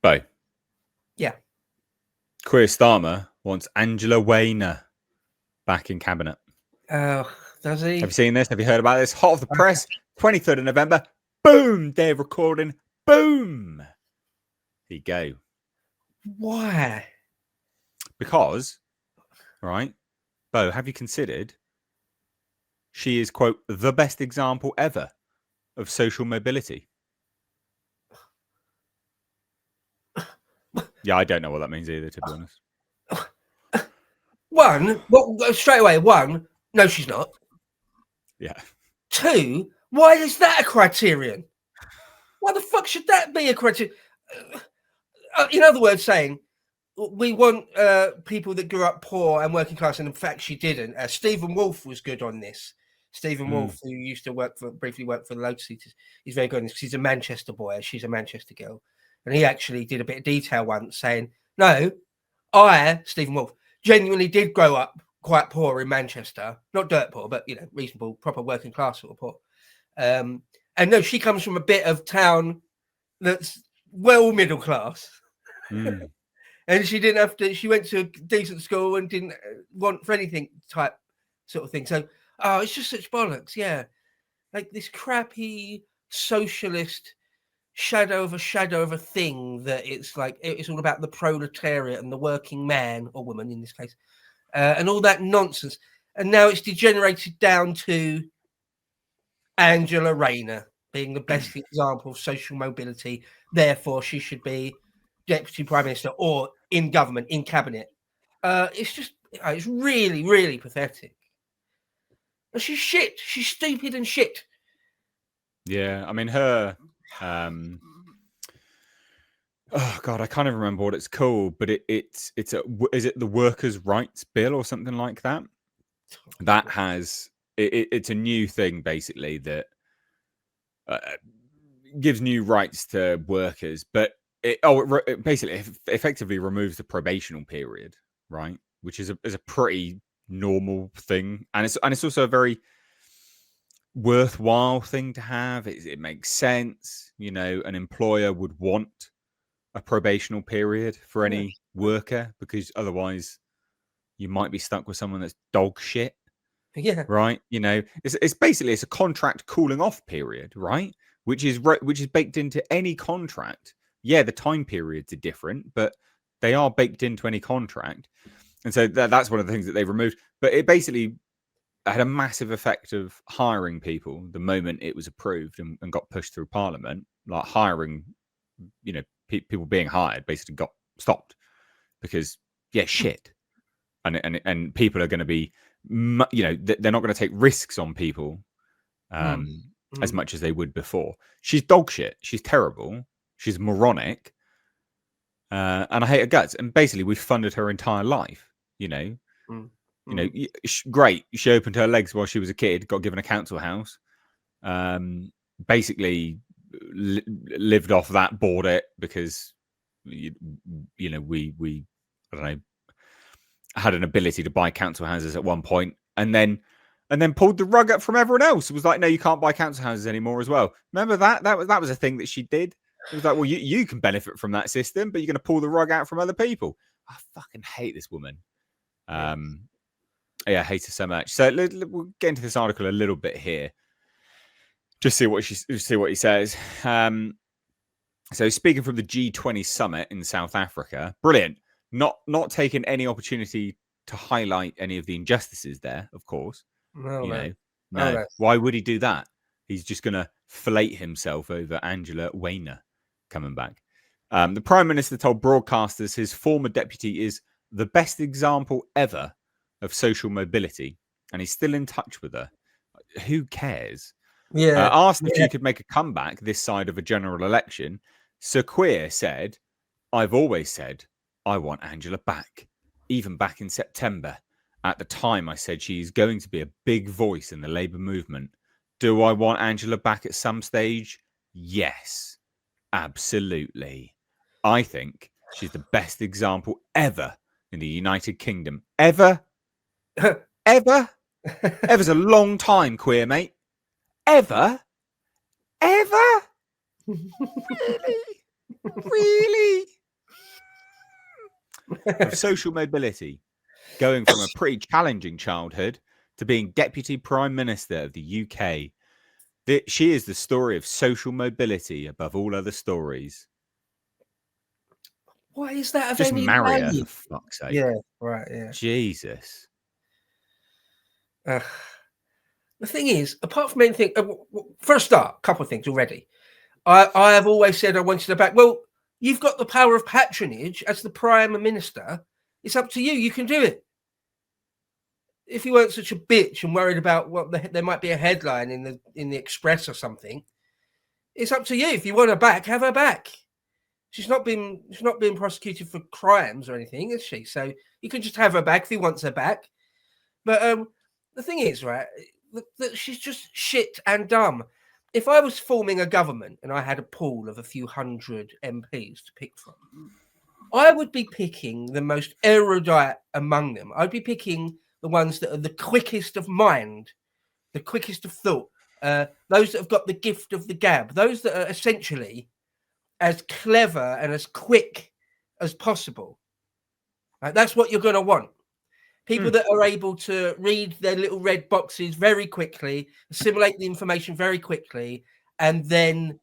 Bo. Yeah. Keir Starmer wants Angela Rayner back in cabinet. Oh, does he? Have you seen this? Have you heard about this? Hot off the press, 23rd of November. Boom! Day of recording. Boom! Here you go. Why? Because, right, Bo, have you considered she is, quote, the best example ever of social mobility? Yeah, I don't know what that means either, to be honest. One, well, straight away, no, she's not. Yeah. Two, why is that a criterion? Why the fuck should that be a criterion? In other words, saying we want people that grew up poor and working class, and in fact, she didn't. Stephen Wolfe was good on this. Stephen Wolfe, who used to briefly work for the Lotus Eaters, he's very good on this because he's a Manchester boy. She's a Manchester girl. And he actually did a bit of detail once saying, no, Stephen Wolfe, genuinely did grow up quite poor in Manchester. Not dirt poor, but, reasonable, proper working class sort of poor. And no, she comes from a bit of town that's well middle class. And she didn't have to, she went to a decent school and didn't want for anything type sort of thing. So, it's just such bollocks. Yeah. Like this crappy socialist shadow of a thing that it's like, it's all about the proletariat and the working man or woman in this case, and all that nonsense. And now it's degenerated down to Angela Rayner being the best example of social mobility. Therefore, she should be Deputy Prime Minister or in government, in cabinet. It's just, it's really, really pathetic. And she's shit. She's stupid and shit. Yeah, I mean, her... oh God, I can't even remember what it's called, but is it the Workers' Rights Bill or something like that? That has it's a new thing basically that gives new rights to workers, but it basically effectively removes the probational period, right? Which is a pretty normal thing, and it's also a very worthwhile thing to have. It makes sense, an employer would want a probational period for any worker because otherwise you might be stuck with someone that's dog shit. Yeah. Right. It's basically a contract cooling off period, right? Which is baked into any contract. Yeah, the time periods are different, but they are baked into any contract. And so that's one of the things that they removed. But it basically had a massive effect of hiring people the moment it was approved and got pushed through Parliament. Like hiring, people being hired basically got stopped because shit, and people are going to be, they're not going to take risks on people as much as they would before. She's dog shit. She's terrible. She's moronic, and I hate her guts. And basically, we funded her entire life. Great. She opened her legs while she was a kid. Got given a council house. Basically lived off that, bought it because we I don't know, had an ability to buy council houses at one point, and then pulled the rug up from everyone else. It was like, no, you can't buy council houses anymore as well. Remember that was a thing that she did. It was like, well, you can benefit from that system, but you're going to pull the rug out from other people. I fucking hate this woman. I hate her so much. So we'll get into this article a little bit here. Just see what he says. So speaking from the G20 summit in South Africa, brilliant. Not taking any opportunity to highlight any of the injustices there, of course. No. Why would he do that? He's just going to fillet himself over Angela Rayner coming back. The Prime Minister told broadcasters his former deputy is the best example ever of social mobility, and he's still in touch with her. Who cares? Yeah. Asked if she could make a comeback this side of a general election, Sir Keir said, "I've always said I want Angela back, even back in September. At the time, I said she's going to be a big voice in the Labour movement. Do I want Angela back at some stage? Yes, absolutely. I think she's the best example ever in the United Kingdom. Ever? Ever? Ever's a long time, queer mate. Ever? Ever? Really? Really? of social mobility, going from a pretty challenging childhood to being Deputy Prime Minister of the UK. She is the story of social mobility above all other stories. Why is that of Just any marry her, value? for fuck's sake. Yeah, right, yeah. Jesus. The thing is, apart from anything, for a start, a couple of things already. I have always said I wanted to back. Well, you've got the power of patronage as the Prime Minister. It's up to you. You can do it. If you weren't such a bitch and worried about what there might be a headline in the Express or something, it's up to you. If you want her back, have her back. She's not been prosecuted for crimes or anything, is she? So you can just have her back if he wants her back. But the thing is, right, that she's just shit and dumb. If I was forming a government and I had a pool of a few hundred MPs to pick from, I would be picking the most erudite among them. I'd be picking the ones that are the quickest of mind, the quickest of thought, those that have got the gift of the gab, those that are essentially as clever and as quick as possible. Right? That's what you're going to want. People that are able to read their little red boxes very quickly, assimilate the information very quickly, and then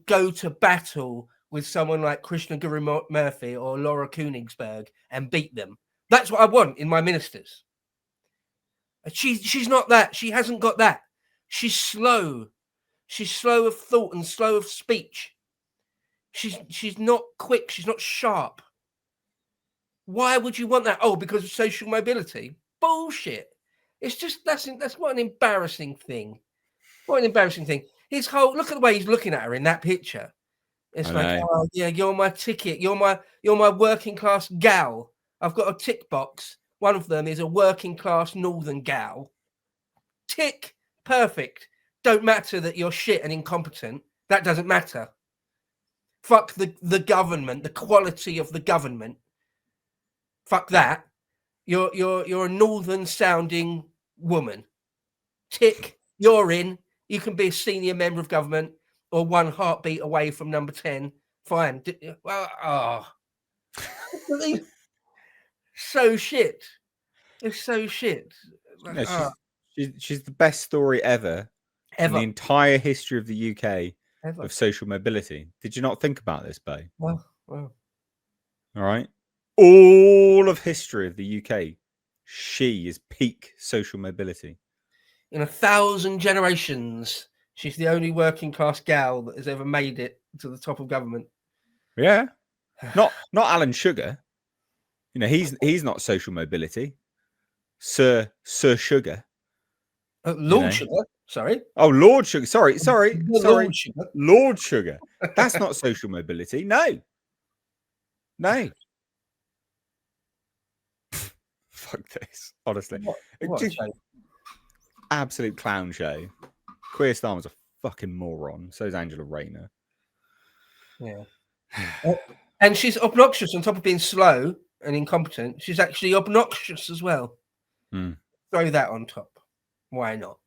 go to battle with someone like Krishna Guru Murphy or Laura Königsberg and beat them. That's what I want in my ministers. She's not that. She hasn't got that. She's slow. She's slow of thought and slow of speech. She's not quick. She's not sharp. Why would you want that? Oh, because of social mobility? Bullshit. It's just that's what an embarrassing thing. What an embarrassing thing. His whole look at the way he's looking at her in that picture. It's like, oh yeah, you're my ticket. You're my working class gal. I've got a tick box. One of them is a working class northern gal. Tick. Perfect. Don't matter that you're shit and incompetent. That doesn't matter. Fuck the government, the quality of the government. Fuck that. You're a northern sounding woman. Tick. You're in. You can be a senior member of government or one heartbeat away from number 10. Fine. Well, so shit. It's so shit. No, she's the best story ever in the entire history of the UK of social mobility. Did you not think about this, Bay? Well. All right. All of history of the UK, she is peak social mobility. In 1,000 generations, she's the only working class gal that has ever made it to the top of government. Yeah. Not Alan Sugar. You know, he's not social mobility. Sir Sugar. Lord Sugar. Sorry. Oh, Lord Sugar. Sorry. Lord Sugar. Lord Sugar. That's not social mobility. No. Fuck this. Honestly. What a show. Absolute clown show. Queer Starmer's a fucking moron. So is Angela Rayner. Yeah. And she's obnoxious on top of being slow and incompetent. She's actually obnoxious as well. Throw that on top. Why not?